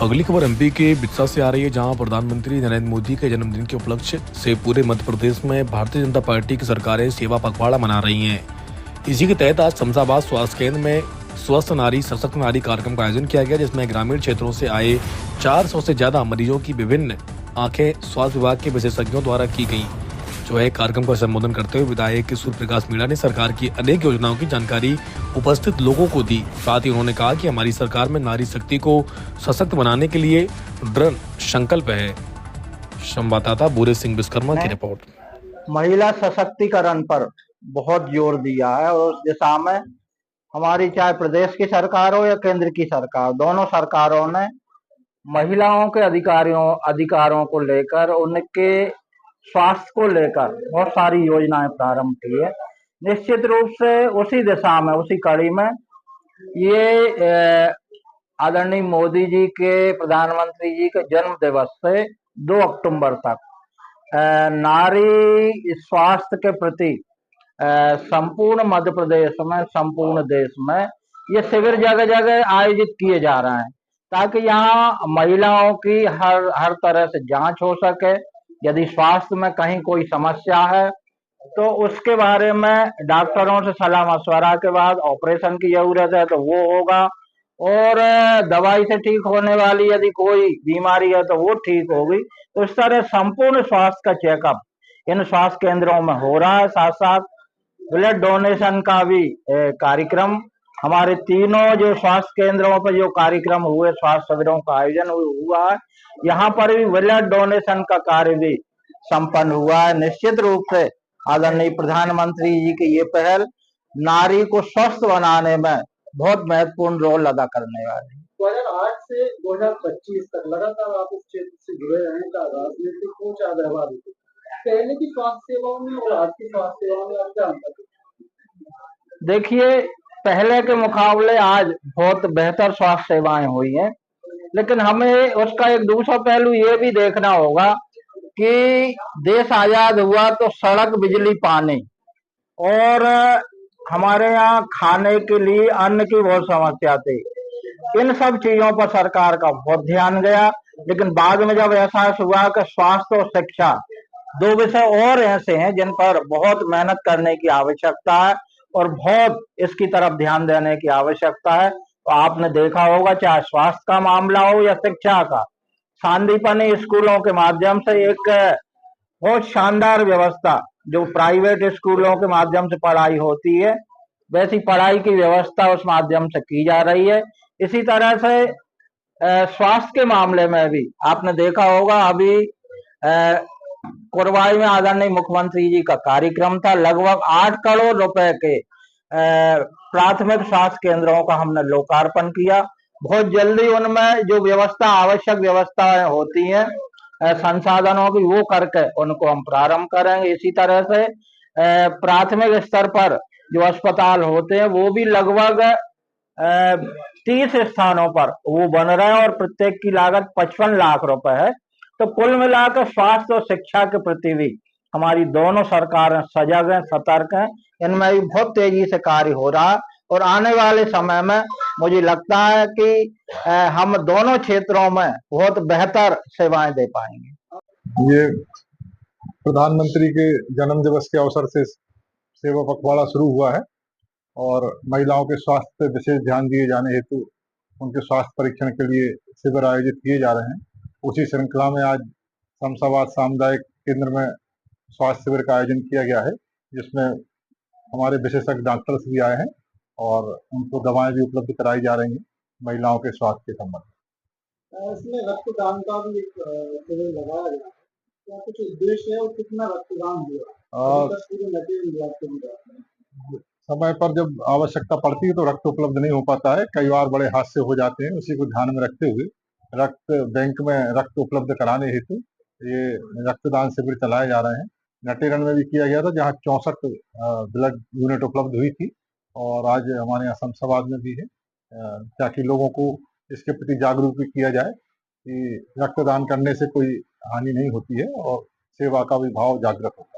अगली खबर एमपी के बिरसा से आ रही है, जहां प्रधानमंत्री नरेंद्र मोदी के जन्मदिन के उपलक्ष्य से पूरे मध्य प्रदेश में भारतीय जनता पार्टी की सरकारें सेवा पखवाड़ा मना रही हैं। इसी के तहत आज शमशाबाद स्वास्थ्य केंद्र में स्वस्थ नारी सशक्त नारी कार्यक्रम का आयोजन किया गया, जिसमें ग्रामीण क्षेत्रों से आए 400 से ज्यादा मरीजों की विभिन्न आंखें स्वास्थ्य विभाग के विशेषज्ञों द्वारा की गई। कार्यक्रम का संबोधन करते हुए विधायक सूर्य प्रकाश मीणा ने सरकार की अनेक योजनाओं की जानकारी उपस्थित लोगों को दी। साथ ही उन्होंने कहा कि हमारी सरकार में नारी शक्ति को सशक्त बनाने के लिए दृढ़ संकल्प है। संवाददाता बुरे सिंह विश्वकर्मा की रिपोर्ट। महिला सशक्तिकरण पर बहुत जोर दिया है और उस दिशा में हमारी चाहे प्रदेश की सरकार हो या केंद्र की सरकार, दोनों सरकारों ने महिलाओं के अधिकारों को लेकर, उनके स्वास्थ्य को लेकर बहुत सारी योजनाएं प्रारंभ की है। निश्चित रूप से उसी दिशा में, उसी कड़ी में ये आदरणीय मोदी जी के, प्रधानमंत्री जी के जन्म दिवस से 2 अक्टूबर तक नारी स्वास्थ्य के प्रति संपूर्ण मध्य प्रदेश में, संपूर्ण देश में ये शिविर जगह जगह आयोजित किए जा रहे हैं, ताकि यहाँ महिलाओं की हर तरह से जांच हो सके। यदि स्वास्थ्य में कहीं कोई समस्या है तो उसके बारे में डॉक्टरों से सलाह मशवरा के बाद ऑपरेशन की जरूरत है तो वो होगा, और दवाई से ठीक होने वाली यदि कोई बीमारी है तो वो ठीक होगी। तो इस तरह संपूर्ण स्वास्थ्य का चेकअप इन स्वास्थ्य केंद्रों में हो रहा है। साथ साथ ब्लड डोनेशन का भी कार्यक्रम हमारे तीनों जो स्वास्थ्य केंद्रों पर जो कार्यक्रम हुए, स्वास्थ्य शिविरों का आयोजन हुआ है, यहाँ पर भी ब्लड डोनेशन का कार्य भी संपन्न हुआ है। निश्चित रूप से आदरणीय प्रधानमंत्री जी की ये पहल नारी को स्वस्थ बनाने में बहुत महत्वपूर्ण रोल अदा करने वाली है। 2008 से 2025 तक लगातार आप इस क्षेत्र से जुड़े रहने का राजनीतिक को क्या व्यवहार है? पहले की स्वास्थ्य सेवाओं में और आज की स्वास्थ्य सेवाओं में आप क्या अंतर है? देखिए, पहले के मुकाबले आज बहुत बेहतर स्वास्थ्य सेवाएं हुई हैं, लेकिन हमें उसका एक दूसरा पहलू ये भी देखना होगा कि देश आजाद हुआ तो सड़क, बिजली, पानी और हमारे यहाँ खाने के लिए अन्न की बहुत समस्या थी। इन सब चीजों पर सरकार का बहुत ध्यान गया, लेकिन बाद में जब एहसास हुआ कि स्वास्थ्य और शिक्षा 2 विषय और ऐसे हैं जिन पर बहुत मेहनत करने की आवश्यकता है और बहुत इसकी तरफ ध्यान देने की आवश्यकता है। तो आपने देखा होगा, चाहे स्वास्थ्य का मामला हो या शिक्षा का, सांदीपनि स्कूलों के माध्यम से एक बहुत शानदार व्यवस्था, जो प्राइवेट स्कूलों के माध्यम से पढ़ाई होती है वैसी पढ़ाई की व्यवस्था उस माध्यम से की जा रही है। इसी तरह से स्वास्थ्य के मामले में भी आपने देखा होगा, अभी कोरवाई में आदरणीय मुख्यमंत्री जी का कार्यक्रम था। लगभग 8 करोड़ रुपए के प्राथमिक स्वास्थ्य केंद्रों का हमने लोकार्पण किया। बहुत जल्दी उनमें जो व्यवस्था, आवश्यक व्यवस्थाएं होती हैं संसाधनों की, वो करके उनको हम प्रारंभ करेंगे। इसी तरह से प्राथमिक स्तर पर जो अस्पताल होते हैं वो भी लगभग 30 स्थानों पर वो बन रहे हैं और प्रत्येक की लागत 55 लाख रुपए है। तो कुल मिलाकर स्वास्थ्य और शिक्षा के प्रति भी हमारी दोनों सरकारें सजग हैं, सतर्क हैं। इनमें भी बहुत तेजी से कार्य हो रहा है और आने वाले समय में मुझे लगता है कि हम दोनों क्षेत्रों में बहुत बेहतर सेवाएं दे पाएंगे। ये प्रधानमंत्री के जन्म दिवस के अवसर से सेवा पखवाड़ा शुरू हुआ है और महिलाओं के स्वास्थ्य पर विशेष ध्यान दिए जाने हेतु उनके स्वास्थ्य परीक्षण के लिए शिविर आयोजित किए जा रहे हैं। उसी श्रृंखला में आज शमशाबाद सामुदायिक केंद्र में स्वास्थ्य शिविर का आयोजन किया गया है, जिसमें हमारे विशेषज्ञ डॉक्टर्स भी आए हैं और उनको दवाएं भी उपलब्ध कराई जा रही हैं महिलाओं के स्वास्थ्य के संबंध में। इसमें रक्तदान का भी एक शिविर लगाया गया, क्या कुछ उद्देश्य है और कितना रक्तदान हुआ? समय पर जब आवश्यकता पड़ती है तो रक्त उपलब्ध नहीं हो पाता है, कई बार बड़े हादसे हो जाते हैं। उसी को ध्यान में रखते हुए रक्त बैंक में रक्त उपलब्ध कराने हेतु ये रक्तदान शिविर चलाए जा रहे हैं। नटेरन में भी किया गया था, जहाँ 64 ब्लड यूनिट उपलब्ध हुई थी, और आज हमारे यहाँ शमशाबाद में भी है, ताकि लोगों को इसके प्रति जागरूक भी किया जाए कि रक्तदान करने से कोई हानि नहीं होती है और सेवा का भी भाव जागृत होता है।